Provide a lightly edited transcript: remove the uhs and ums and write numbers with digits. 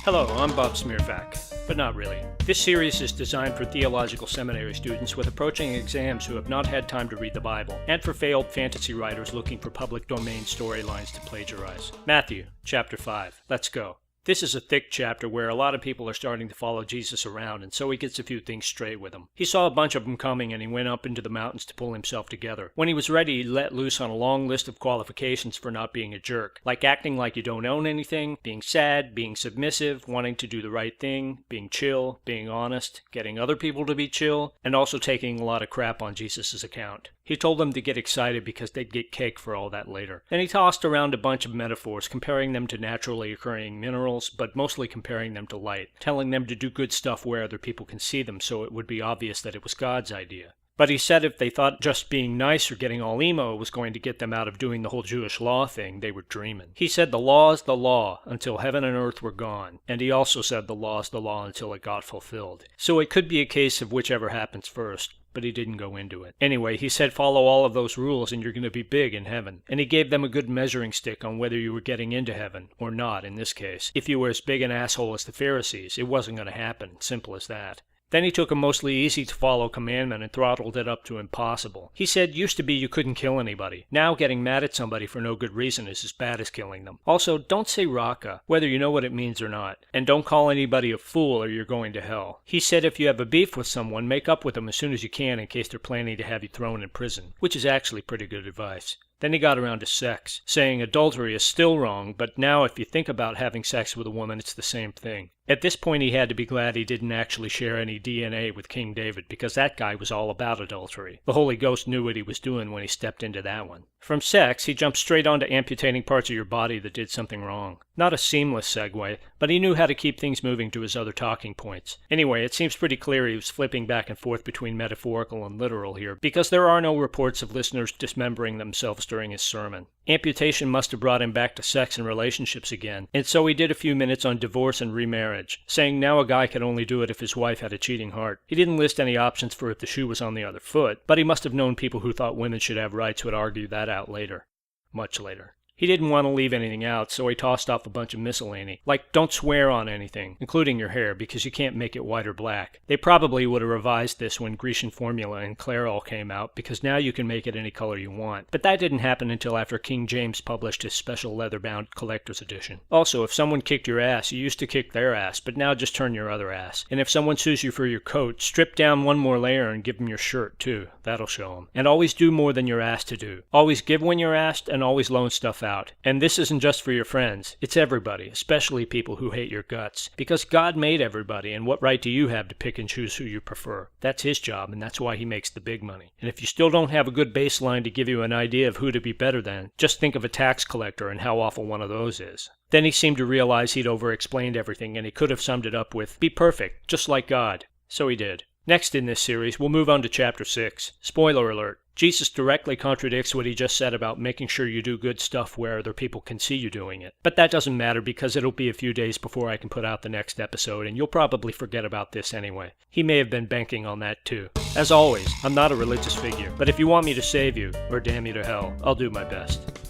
Hello, I'm Bob Smeerfak, but not really. This series is designed for theological seminary students with approaching exams who have not had time to read the Bible, and for failed fantasy writers looking for public domain storylines to plagiarize. Matthew, chapter 5. Let's go. This is a thick chapter where a lot of people are starting to follow Jesus around, and so he gets a few things straight with them. He saw a bunch of them coming, and he went up into the mountains to pull himself together. When he was ready, he let loose on a long list of qualifications for not being a jerk, like acting like you don't own anything, being sad, being submissive, wanting to do the right thing, being chill, being honest, getting other people to be chill, and also taking a lot of crap on Jesus' account. He told them to get excited because they'd get cake for all that later. Then he tossed around a bunch of metaphors, comparing them to naturally occurring minerals, but mostly comparing them to light, telling them to do good stuff where other people can see them so it would be obvious that it was God's idea. But he said if they thought just being nice or getting all emo was going to get them out of doing the whole Jewish law thing, they were dreaming. He said the law is the law until heaven and earth were gone, and he also said the law is the law until it got fulfilled. So it could be a case of whichever happens first. But he didn't go into it. Anyway, he said follow all of those rules and you're going to be big in heaven. And he gave them a good measuring stick on whether you were getting into heaven, or not in this case. If you were as big an asshole as the Pharisees, it wasn't going to happen. Simple as that. Then he took a mostly easy-to-follow commandment and throttled it up to impossible. He said used to be you couldn't kill anybody. Now getting mad at somebody for no good reason is as bad as killing them. Also, don't say raka, whether you know what it means or not. And don't call anybody a fool or you're going to hell. He said if you have a beef with someone, make up with them as soon as you can in case they're planning to have you thrown in prison, which is actually pretty good advice. Then he got around to sex, saying adultery is still wrong, but now if you think about having sex with a woman, it's the same thing. At this point, he had to be glad he didn't actually share any DNA with King David, because that guy was all about adultery. The Holy Ghost knew what he was doing when he stepped into that one. From sex, he jumped straight on to amputating parts of your body that did something wrong. Not a seamless segue, but he knew how to keep things moving to his other talking points. Anyway, it seems pretty clear he was flipping back and forth between metaphorical and literal here, because there are no reports of listeners dismembering themselves during his sermon. Amputation must have brought him back to sex and relationships again, and so he did a few minutes on divorce and remarriage, saying now a guy could only do it if his wife had a cheating heart. He didn't list any options for if the shoe was on the other foot, but he must have known people who thought women should have rights would argue that out later. Much later. He didn't want to leave anything out, so he tossed off a bunch of miscellany, like don't swear on anything, including your hair, because you can't make it white or black. They probably would have revised this when Grecian formula and Clairol came out, because now you can make it any color you want. But that didn't happen until after King James published his special leather-bound collector's edition. Also, if someone kicked your ass, you used to kick their ass, but now just turn your other ass. And if someone sues you for your coat, strip down one more layer and give them your shirt, too. That'll show them. And always do more than you're asked to do. Always give when you're asked, and always loan stuff out. And this isn't just for your friends, it's everybody, especially people who hate your guts. Because God made everybody, and what right do you have to pick and choose who you prefer? That's his job, and that's why he makes the big money. And if you still don't have a good baseline to give you an idea of who to be better than, just think of a tax collector and how awful one of those is. Then he seemed to realize he'd over-explained everything, and he could have summed it up with, be perfect, just like God. So he did. Next in this series, we'll move on to chapter 6. Spoiler alert. Jesus directly contradicts what he just said about making sure you do good stuff where other people can see you doing it. But that doesn't matter because it'll be a few days before I can put out the next episode, and you'll probably forget about this anyway. He may have been banking on that too. As always, I'm not a religious figure, but if you want me to save you, or damn you to hell, I'll do my best.